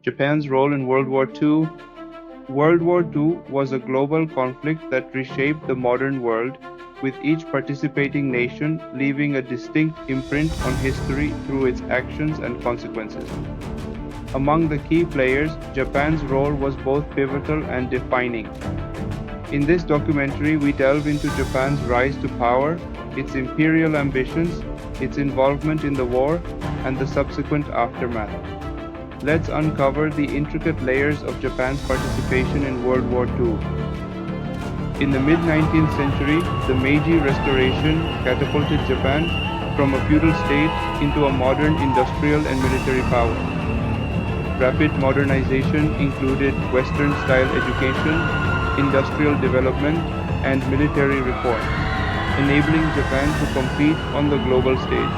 Japan's role in World War II. World War II was a global conflict that reshaped the modern world, with each participating nation leaving a distinct imprint on history through its actions and consequences. Among the key players, Japan's role was both pivotal and defining. In this documentary, we delve into Japan's rise to power, its imperial ambitions, its involvement in the war, and the subsequent aftermath. Let's uncover the intricate layers of Japan's participation in World War II. In the mid-19th century, the Meiji Restoration catapulted Japan from a feudal state into a modern industrial and military power. Rapid modernization included Western-style education, industrial development, and military reform, enabling Japan to compete on the global stage.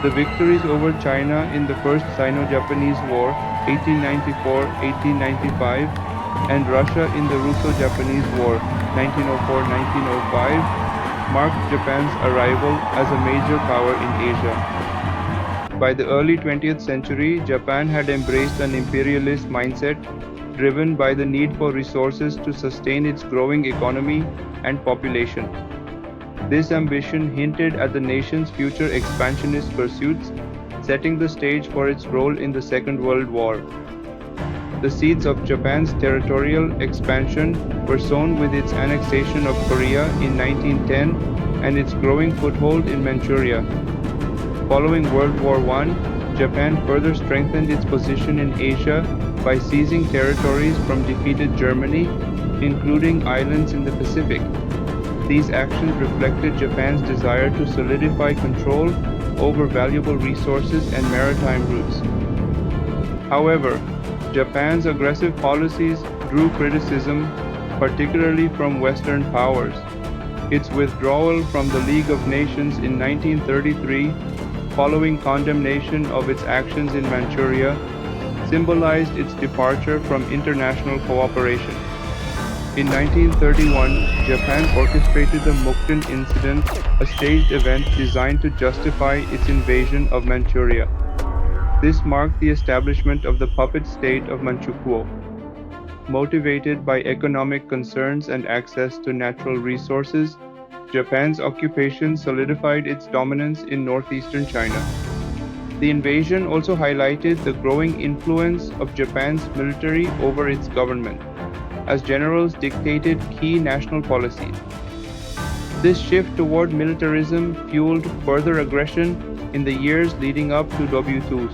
The victories over China in the First Sino-Japanese War, 1894-1895, and Russia in the Russo-Japanese War, 1904-1905, marked Japan's arrival as a major power in Asia. By the early 20th century, Japan had embraced an imperialist mindset driven by the need for resources to sustain its growing economy and population. This ambition hinted at the nation's future expansionist pursuits, setting the stage for its role in the Second World War. The seeds of Japan's territorial expansion were sown with its annexation of Korea in 1910 and its growing foothold in Manchuria. Following World War I, Japan further strengthened its position in Asia by seizing territories from defeated Germany, including islands in the Pacific. These actions reflected Japan's desire to solidify control over valuable resources and maritime routes. However, Japan's aggressive policies drew criticism, particularly from Western powers. Its withdrawal from the League of Nations in 1933, following condemnation of its actions in Manchuria, symbolized its departure from international cooperation. In 1931, Japan orchestrated the Mukden Incident, a staged event designed to justify its invasion of Manchuria. This marked the establishment of the puppet state of Manchukuo. Motivated by economic concerns and access to natural resources, Japan's occupation solidified its dominance in northeastern China. The invasion also highlighted the growing influence of Japan's military over its government, as generals dictated key national policies. This shift toward militarism fueled further aggression in the years leading up to WWII.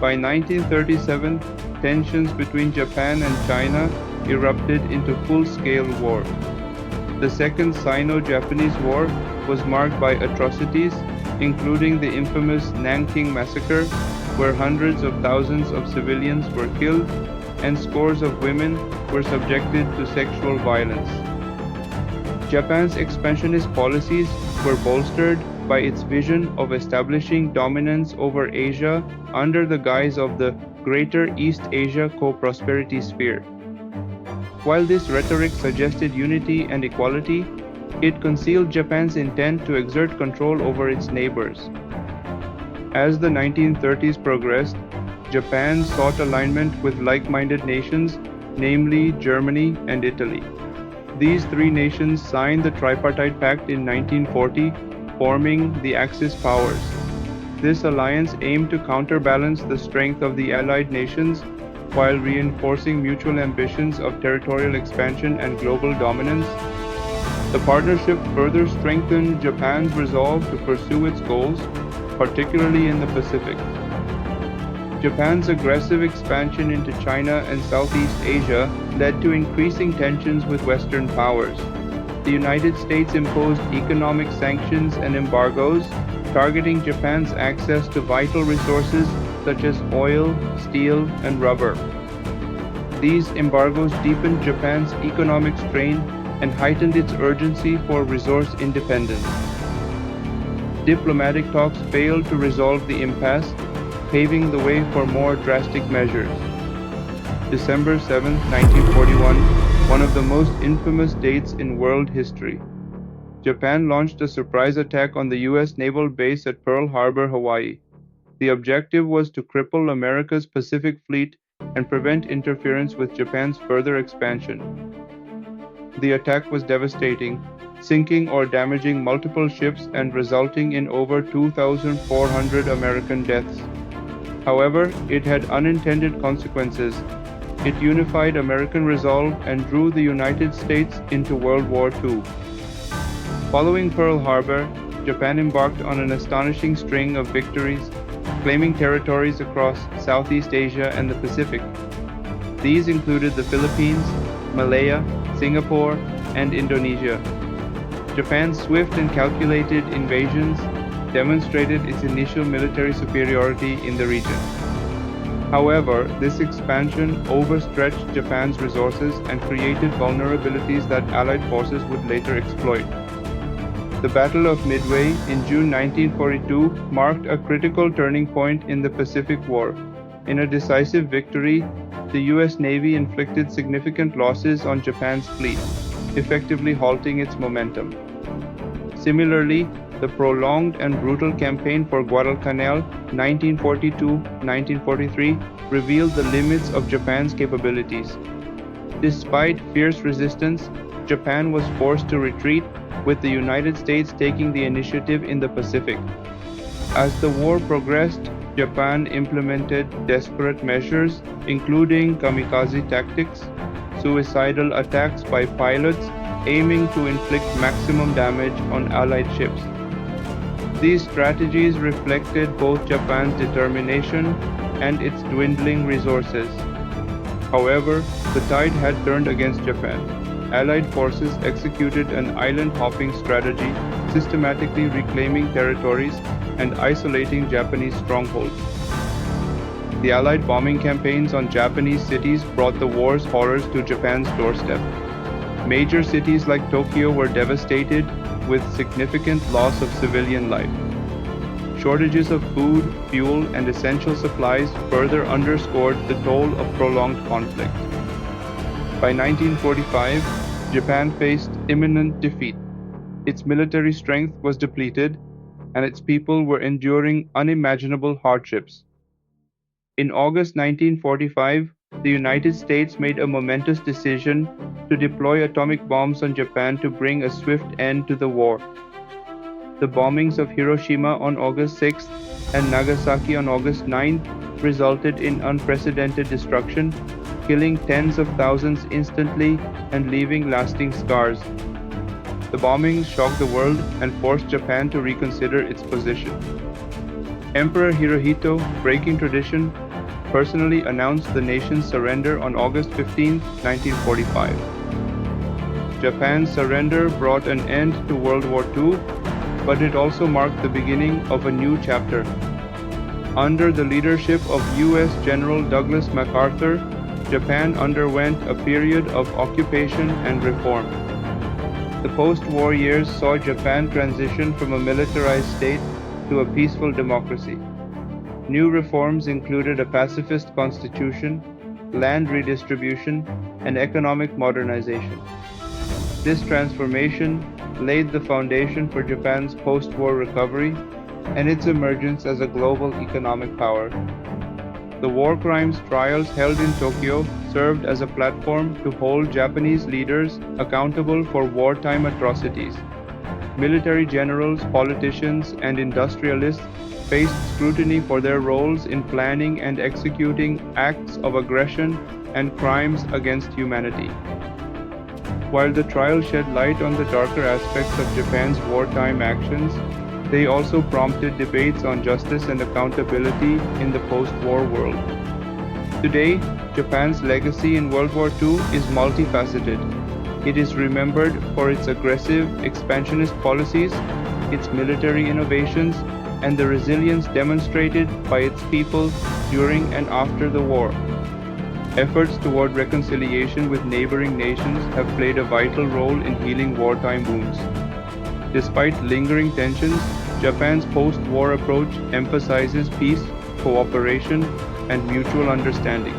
By 1937, tensions between Japan and China erupted into full-scale war. The Second Sino-Japanese War was marked by atrocities, including the infamous Nanking Massacre, where hundreds of thousands of civilians were killed and scores of women were subjected to sexual violence. Japan's expansionist policies were bolstered by its vision of establishing dominance over Asia under the guise of the Greater East Asia Co-Prosperity Sphere. While this rhetoric suggested unity and equality, it concealed Japan's intent to exert control over its neighbors. As the 1930s progressed, Japan sought alignment with like-minded nations, namely Germany and Italy. These three nations signed the Tripartite Pact in 1940, forming the Axis powers. This alliance aimed to counterbalance the strength of the Allied nations while reinforcing mutual ambitions of territorial expansion and global dominance. The partnership further strengthened Japan's resolve to pursue its goals, particularly in the Pacific. Japan's aggressive expansion into China and Southeast Asia led to increasing tensions with Western powers. The United States imposed economic sanctions and embargoes, targeting Japan's access to vital resources such as oil, steel, and rubber. These embargoes deepened Japan's economic strain and heightened its urgency for resource independence. Diplomatic talks failed to resolve the impasse, paving the way for more drastic measures. December 7, 1941, one of the most infamous dates in world history. Japan launched a surprise attack on the U.S. naval base at Pearl Harbor, Hawaii. The objective was to cripple America's Pacific Fleet and prevent interference with Japan's further expansion. The attack was devastating, sinking or damaging multiple ships and resulting in over 2,400 American deaths. However, it had unintended consequences. It unified American resolve and drew the United States into World War II. Following Pearl Harbor, Japan embarked on an astonishing string of victories, claiming territories across Southeast Asia and the Pacific. These included the Philippines, Malaya, Singapore, and Indonesia. Japan's swift and calculated invasions demonstrated its initial military superiority in the region. However, this expansion overstretched Japan's resources and created vulnerabilities that Allied forces would later exploit. The Battle of Midway in June 1942 marked a critical turning point in the Pacific War. In a decisive victory, the U.S. Navy inflicted significant losses on Japan's fleet, effectively halting its momentum. Similarly, the prolonged and brutal campaign for Guadalcanal 1942-1943 revealed the limits of Japan's capabilities. Despite fierce resistance, Japan was forced to retreat, with the United States taking the initiative in the Pacific. As the war progressed, Japan implemented desperate measures, including kamikaze tactics, suicidal attacks by pilots aiming to inflict maximum damage on Allied ships. These strategies reflected both Japan's determination and its dwindling resources. However, the tide had turned against Japan. Allied forces executed an island-hopping strategy, systematically reclaiming territories and isolating Japanese strongholds. The Allied bombing campaigns on Japanese cities brought the war's horrors to Japan's doorstep. Major cities like Tokyo were devastated, with significant loss of civilian life. Shortages of food, fuel, and essential supplies further underscored the toll of prolonged conflict. By 1945, Japan faced imminent defeat. Its military strength was depleted, and its people were enduring unimaginable hardships. In August 1945, the United States made a momentous decision to deploy atomic bombs on Japan to bring a swift end to the war. The bombings of Hiroshima on August 6th and Nagasaki on August 9th resulted in unprecedented destruction, killing tens of thousands instantly and leaving lasting scars. The bombings shocked the world and forced Japan to reconsider its position. Emperor Hirohito, breaking tradition, personally announced the nation's surrender on August 15, 1945. Japan's surrender brought an end to World War II, but it also marked the beginning of a new chapter. Under the leadership of U.S. General Douglas MacArthur, Japan underwent a period of occupation and reform. The post-war years saw Japan transition from a militarized state to a peaceful democracy. New reforms included a pacifist constitution, land redistribution, and economic modernization. This transformation laid the foundation for Japan's post-war recovery and its emergence as a global economic power. The war crimes trials held in Tokyo served as a platform to hold Japanese leaders accountable for wartime atrocities. Military generals, politicians, and industrialists faced scrutiny for their roles in planning and executing acts of aggression and crimes against humanity. While the trial shed light on the darker aspects of Japan's wartime actions, they also prompted debates on justice and accountability in the post-war world. Today, Japan's legacy in World War II is multifaceted. It is remembered for its aggressive, expansionist policies, its military innovations, and the resilience demonstrated by its people during and after the war. Efforts toward reconciliation with neighboring nations have played a vital role in healing wartime wounds. Despite lingering tensions, Japan's post-war approach emphasizes peace, cooperation, and mutual understanding.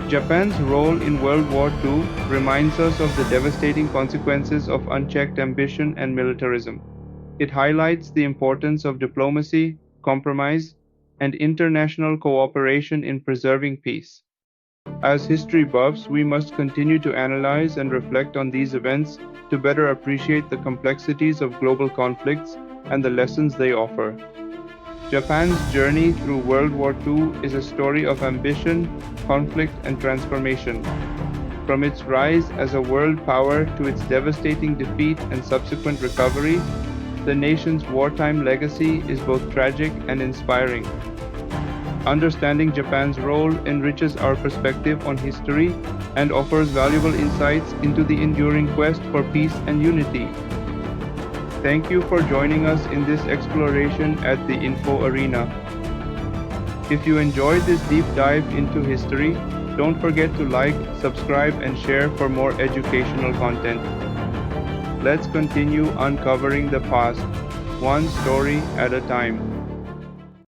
Japan's role in World War II reminds us of the devastating consequences of unchecked ambition and militarism. It highlights the importance of diplomacy, compromise, and international cooperation in preserving peace. As history buffs, we must continue to analyze and reflect on these events to better appreciate the complexities of global conflicts and the lessons they offer. Japan's journey through World War II is a story of ambition, conflict, and transformation. From its rise as a world power to its devastating defeat and subsequent recovery, the nation's wartime legacy is both tragic and inspiring. Understanding Japan's role enriches our perspective on history and offers valuable insights into the enduring quest for peace and unity. Thank you for joining us in this exploration at the Info Arena. If you enjoyed this deep dive into history, don't forget to like, subscribe, and share for more educational content. Let's continue uncovering the past, one story at a time.